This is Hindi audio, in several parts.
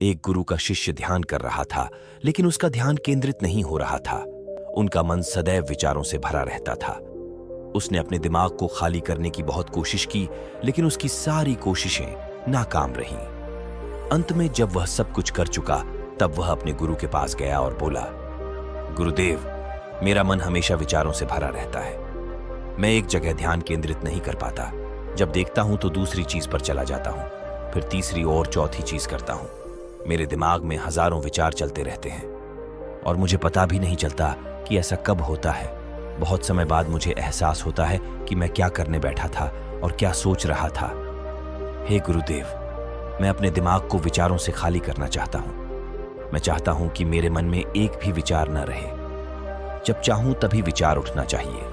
एक गुरु का शिष्य ध्यान कर रहा था, लेकिन उसका ध्यान केंद्रित नहीं हो रहा था। उनका मन सदैव विचारों से भरा रहता था। उसने अपने दिमाग को खाली करने की बहुत कोशिश की, लेकिन उसकी सारी कोशिशें नाकाम रहीं। अंत में जब वह सब कुछ कर चुका, तब वह अपने गुरु के पास गया और बोला, गुरुदेव, मेरा मन हमेशा विचारों से भरा रहता है। मैं एक जगह ध्यान केंद्रित नहीं कर पाता। जब देखता हूं तो दूसरी चीज पर चला जाता हूं, फिर तीसरी और चौथी चीज करता हूं। मेरे दिमाग में हजारों विचार चलते रहते हैं और मुझे पता भी नहीं चलता कि ऐसा कब होता है। बहुत समय बाद मुझे एहसास होता है कि मैं क्या करने बैठा था और क्या सोच रहा था। हे गुरुदेव, मैं अपने दिमाग को विचारों से खाली करना चाहता हूं। मैं चाहता हूं कि मेरे मन में एक भी विचार न रहे। जब चाहूं तभी विचार उठना चाहिए।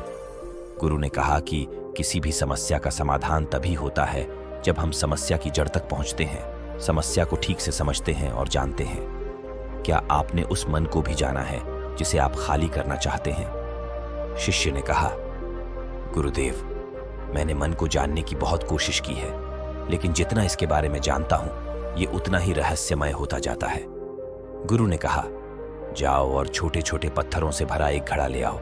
गुरु ने कहा कि किसी भी समस्या का समाधान तभी होता है जब हम समस्या की जड़ तक पहुंचते हैं, समस्या को ठीक से समझते हैं और जानते हैं। क्या आपने उस मन को भी जाना है जिसे आप खाली करना चाहते हैं? शिष्य ने कहा, गुरुदेव, मैंने मन को जानने की बहुत कोशिश की है, लेकिन जितना इसके बारे में जानता हूं, ये उतना ही रहस्यमय होता जाता है। गुरु ने कहा, जाओ और छोटे छोटे पत्थरों से भरा एक घड़ा ले आओ।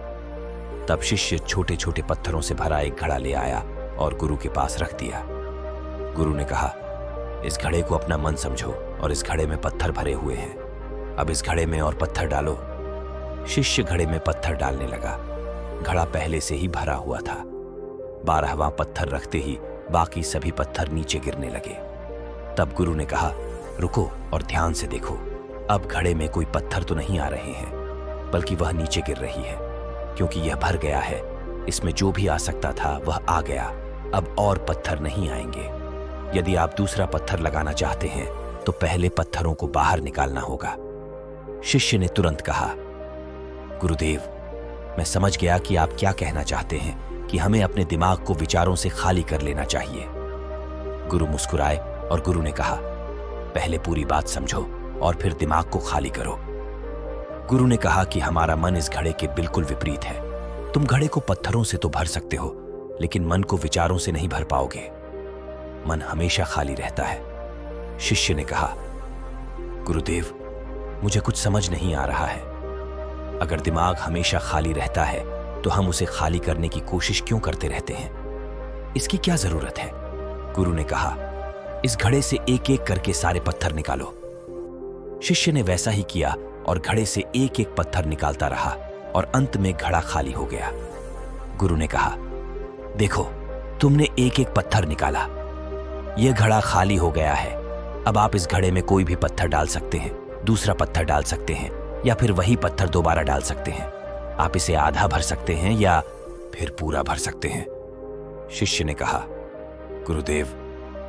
तब शिष्य छोटे छोटे पत्थरों से भरा एक घड़ा ले आया और गुरु के पास रख दिया। गुरु ने कहा, इस घड़े को अपना मन समझो और इस घड़े में पत्थर भरे हुए हैं। अब इस घड़े में और पत्थर डालो। शिष्य घड़े में पत्थर डालने लगा। घड़ा पहले से ही भरा हुआ था। 12वां पत्थर रखते ही बाकी सभी पत्थर नीचे गिरने लगे। तब गुरु ने कहा, रुको और ध्यान से देखो। अब घड़े में कोई पत्थर तो नहीं आ रहे हैं, बल्कि वह नीचे गिर रही है, क्योंकि यह भर गया है। इसमें जो भी आ सकता था वह आ गया। अब और पत्थर नहीं आएंगे। यदि आप दूसरा पत्थर लगाना चाहते हैं तो पहले पत्थरों को बाहर निकालना होगा। शिष्य ने तुरंत कहा, गुरुदेव, मैं समझ गया कि आप क्या कहना चाहते हैं कि हमें अपने दिमाग को विचारों से खाली कर लेना चाहिए। गुरु मुस्कुराए और गुरु ने कहा, पहले पूरी बात समझो और फिर दिमाग को खाली करो। गुरु ने कहा कि हमारा मन इस घड़े के बिल्कुल विपरीत है। तुम घड़े को पत्थरों से तो भर सकते हो, लेकिन मन को विचारों से नहीं भर पाओगे। मन हमेशा खाली रहता है। शिष्य ने कहा, गुरुदेव, मुझे कुछ समझ नहीं आ रहा है। अगर दिमाग हमेशा खाली रहता है तो हम उसे खाली करने की कोशिश क्यों करते रहते हैं? इसकी क्या जरूरत है? गुरु ने कहा, इस घड़े से एक एक करके सारे पत्थर निकालो। शिष्य ने वैसा ही किया और घड़े से एक एक पत्थर निकालता रहा और अंत में घड़ा खाली हो गया। गुरु ने कहा, देखो, तुमने एक एक पत्थर निकाला। यह घड़ा खाली हो गया है। अब आप इस घड़े में कोई भी पत्थर डाल सकते हैं, दूसरा पत्थर डाल सकते हैं, या फिर वही पत्थर दोबारा डाल सकते हैं। आप इसे आधा भर सकते हैं या फिर पूरा भर सकते हैं। शिष्य ने कहा, गुरुदेव,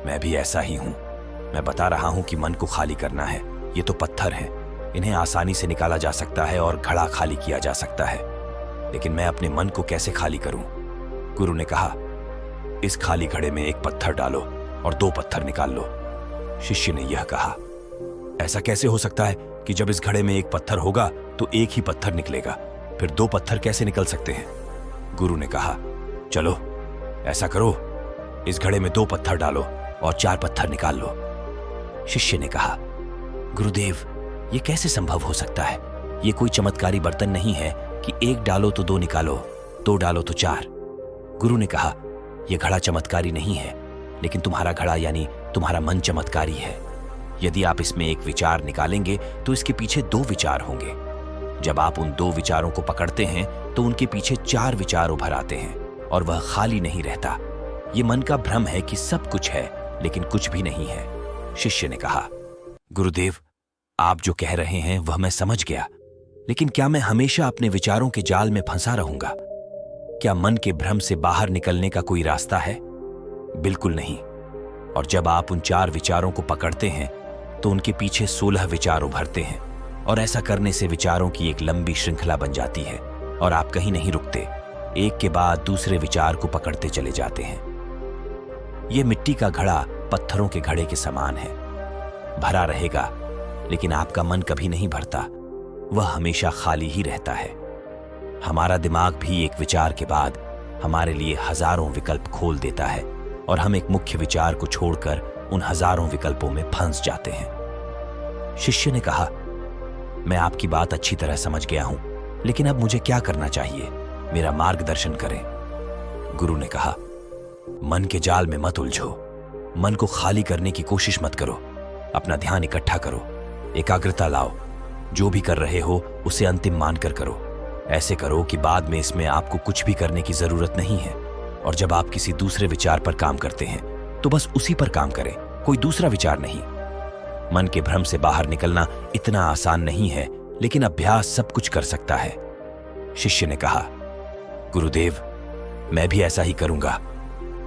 मैं भी ऐसा ही हूं। मैं बता रहा हूं कि मन को खाली करना है। ये तो पत्थर हैं, इन्हें आसानी से निकाला जा सकता है और घड़ा खाली किया जा सकता है, लेकिन मैं अपने मन को कैसे खाली करूं? गुरु ने कहा, इस खाली घड़े में एक पत्थर डालो और 2 पत्थर निकाल लो। शिष्य ने यह कहा, ऐसा कैसे हो सकता है कि जब इस घड़े में एक पत्थर होगा तो एक ही पत्थर निकलेगा, फिर 2 पत्थर कैसे निकल सकते हैं? गुरु ने कहा, चलो ऐसा करो, इस घड़े में 2 पत्थर डालो और 4 पत्थर निकाल लो। शिष्य ने कहा, गुरुदेव, ये कैसे संभव हो सकता है? ये कोई चमत्कारी बर्तन नहीं है कि 1 डालो तो 2 निकालो, 2 डालो तो 4। गुरु ने कहा, यह घड़ा चमत्कारी नहीं है, लेकिन तुम्हारा घड़ा यानी तुम्हारा मन चमत्कारी है। यदि आप इसमें एक विचार निकालेंगे तो इसके पीछे 2 विचार होंगे। जब आप उन 2 विचारों को पकड़ते हैं तो उनके पीछे 4 विचार उभर आते हैं और वह खाली नहीं रहता। ये मन का भ्रम है कि सब कुछ है, लेकिन कुछ भी नहीं है। शिष्य ने कहा, गुरुदेव, आप जो कह रहे हैं वह मैं समझ गया, लेकिन क्या मैं हमेशा अपने विचारों के जाल में फंसा रहूंगा? क्या मन के भ्रम से बाहर निकलने का कोई रास्ता है? बिल्कुल नहीं। और जब आप उन 4 विचारों को पकड़ते हैं तो उनके पीछे 16 विचार उभरते हैं, और ऐसा करने से विचारों की एक लंबी श्रृंखला बन जाती है और आप कहीं नहीं रुकते, एक के बाद दूसरे विचार को पकड़ते चले जाते हैं। यह मिट्टी का घड़ा पत्थरों के घड़े के समान है। भरा रहेगा, लेकिन आपका मन कभी नहीं भरता, वह हमेशा खाली ही रहता है। हमारा दिमाग भी एक विचार के बाद हमारे लिए हजारों विकल्प खोल देता है और हम एक मुख्य विचार को छोड़कर उन हजारों विकल्पों में फंस जाते हैं। शिष्य ने कहा, मैं आपकी बात अच्छी तरह समझ गया हूं, लेकिन अब मुझे क्या करना चाहिए? मेरा मार्गदर्शन करें। गुरु ने कहा, मन के जाल में मत उलझो। मन को खाली करने की कोशिश मत करो। अपना ध्यान इकट्ठा करो, एकाग्रता लाओ। जो भी कर रहे हो उसे अंतिम मानकर करो। ऐसे करो कि बाद में इसमें आपको कुछ भी करने की जरूरत नहीं है। और जब आप किसी दूसरे विचार पर काम करते हैं तो बस उसी पर काम करें, कोई दूसरा विचार नहीं। मन के भ्रम से बाहर निकलना इतना आसान नहीं है, लेकिन अभ्यास सब कुछ कर सकता है। शिष्य ने कहा, गुरुदेव, मैं भी ऐसा ही करूंगा।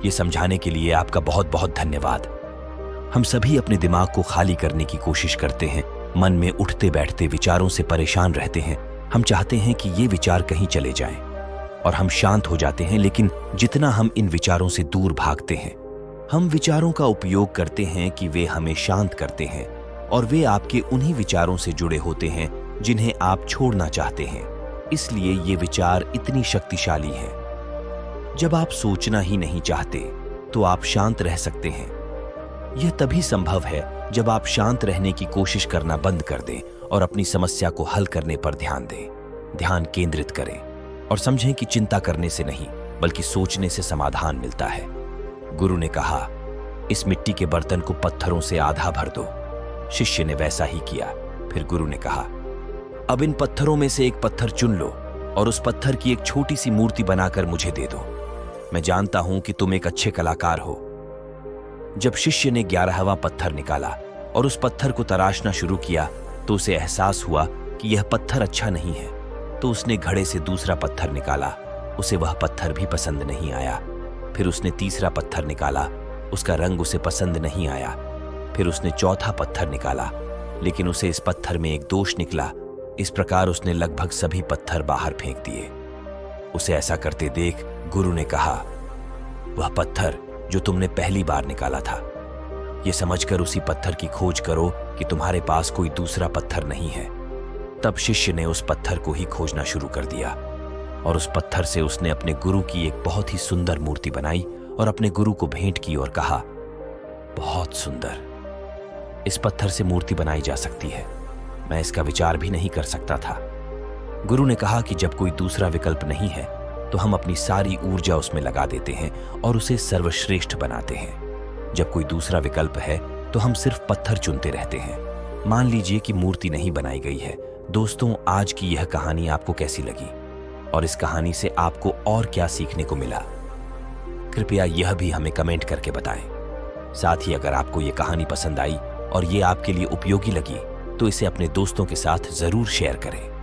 ये समझाने के लिए आपका बहुत बहुत धन्यवाद। हम सभी अपने दिमाग को खाली करने की कोशिश करते हैं। मन में उठते बैठते विचारों से परेशान रहते हैं। हम चाहते हैं कि ये विचार कहीं चले जाएं और हम शांत हो जाते हैं, लेकिन जितना हम इन विचारों से दूर भागते हैं, हम विचारों का उपयोग करते हैं कि वे हमें शांत करते हैं, और वे आपके उन्हीं विचारों से जुड़े होते हैं जिन्हें आप छोड़ना चाहते हैं। इसलिए ये विचार इतनी शक्तिशाली हैं। जब आप सोचना ही नहीं चाहते तो आप शांत रह सकते हैं। यह तभी संभव है जब आप शांत रहने की कोशिश करना बंद कर दें और अपनी समस्या को हल करने पर ध्यान दें। ध्यान केंद्रित करें और समझें कि चिंता करने से नहीं, बल्कि सोचने से समाधान मिलता है। गुरु ने कहा, इस मिट्टी के बर्तन को पत्थरों से आधा भर दो। शिष्य ने वैसा ही किया। फिर गुरु ने कहा, अब इन पत्थरों में से एक पत्थर चुन लो और उस पत्थर की एक छोटी सी मूर्ति बनाकर मुझे दे दो। मैं जानता हूं कि तुम एक अच्छे कलाकार हो। जब शिष्य ने 11वां पत्थर निकाला और उस पत्थर को तराशना शुरू किया तो उसे एहसास हुआ कि यह पत्थर अच्छा नहीं है। तो उसने घड़े से दूसरा पत्थर निकाला। उसे वह पत्थर भी पसंद नहीं आया। फिर उसने तीसरा पत्थर निकाला। उसका रंग उसे पसंद नहीं आया। फिर उसने चौथा पत्थर निकाला, लेकिन उसे इस पत्थर में एक दोष निकला। इस प्रकार उसने लगभग सभी पत्थर बाहर फेंक दिए। उसे ऐसा करते देख गुरु ने कहा, वह पत्थर जो तुमने पहली बार निकाला था, यह समझकर उसी पत्थर की खोज करो कि तुम्हारे पास कोई दूसरा पत्थर नहीं है। तब शिष्य ने उस पत्थर को ही खोजना शुरू कर दिया और उस पत्थर से उसने अपने गुरु की एक बहुत ही सुंदर मूर्ति बनाई और अपने गुरु को भेंट की और कहा, बहुत सुंदर। इस पत्थर से मूर्ति बनाई जा सकती है। मैं इसका विचार भी नहीं कर सकता था। गुरु ने कहा कि जब कोई दूसरा विकल्प नहीं है तो हम अपनी सारी ऊर्जा उसमें लगा देते हैं और उसे सर्वश्रेष्ठ बनाते हैं। जब कोई दूसरा विकल्प है तो हम सिर्फ पत्थर चुनते रहते हैं। मान लीजिए कि मूर्ति नहीं बनाई गई है। दोस्तों, आज की यह कहानी आपको कैसी लगी और इस कहानी से आपको और क्या सीखने को मिला? कृपया यह भी हमें कमेंट करके बताएं। साथ ही अगर आपको यह कहानी पसंद आई और ये आपके लिए उपयोगी लगी तो इसे अपने दोस्तों के साथ जरूर शेयर करें।